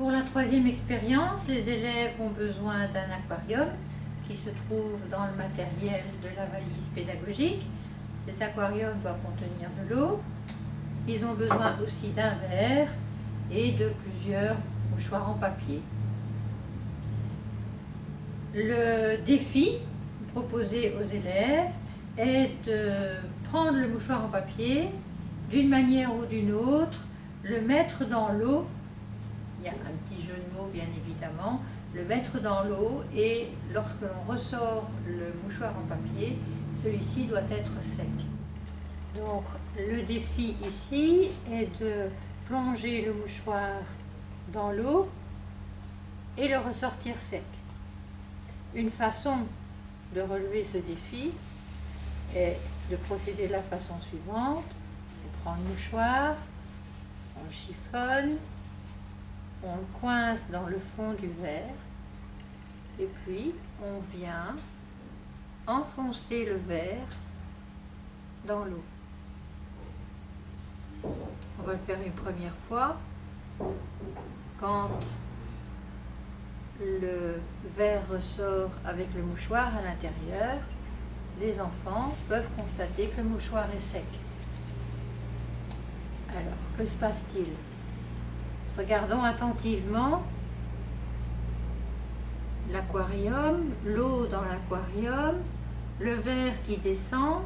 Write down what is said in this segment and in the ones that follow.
Pour la troisième expérience, les élèves ont besoin d'un aquarium qui se trouve dans le matériel de la valise pédagogique. Cet aquarium doit contenir de l'eau. Ils ont besoin aussi d'un verre et de plusieurs mouchoirs en papier. Le défi proposé aux élèves est de prendre le mouchoir en papier, d'une manière ou d'une autre, le mettre dans l'eau. Il y a un petit jeu de mots bien évidemment, le mettre dans l'eau, et lorsque l'on ressort le mouchoir en papier, celui-ci doit être sec. Donc le défi ici est de plonger le mouchoir dans l'eau et le ressortir sec. Une façon de relever ce défi est de procéder de la façon suivante. On prend le mouchoir, on le chiffonne, on le coince dans le fond du verre et puis on vient enfoncer le verre dans l'eau. On va le faire une première fois. Quand le verre ressort avec le mouchoir à l'intérieur, les enfants peuvent constater que le mouchoir est sec. Alors, que se passe-t-il? Regardons attentivement l'aquarium, l'eau dans l'aquarium, le verre qui descend,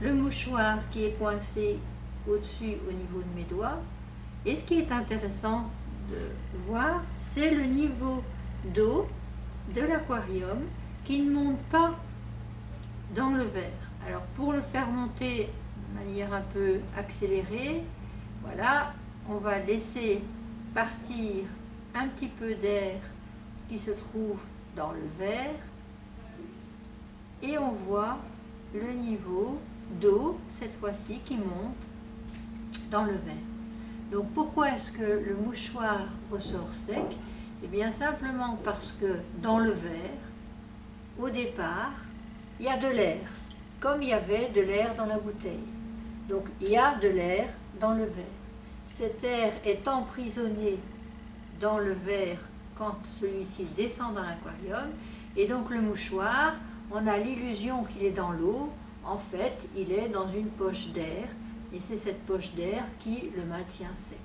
le mouchoir qui est coincé au-dessus au niveau de mes doigts. Et ce qui est intéressant de voir, c'est le niveau d'eau de l'aquarium qui ne monte pas dans le verre. Alors pour le faire monter de manière un peu accélérée, voilà, on va laisser partir un petit peu d'air qui se trouve dans le verre et on voit le niveau d'eau cette fois-ci qui monte dans le verre. Donc pourquoi est-ce que le mouchoir ressort sec? Eh bien simplement parce que dans le verre, au départ, il y a de l'air, comme il y avait de l'air dans la bouteille. Donc il y a de l'air dans le verre. Cet air est emprisonné dans le verre quand celui-ci descend dans l'aquarium, et donc le mouchoir, on a l'illusion qu'il est dans l'eau. En fait, il est dans une poche d'air, et c'est cette poche d'air qui le maintient sec.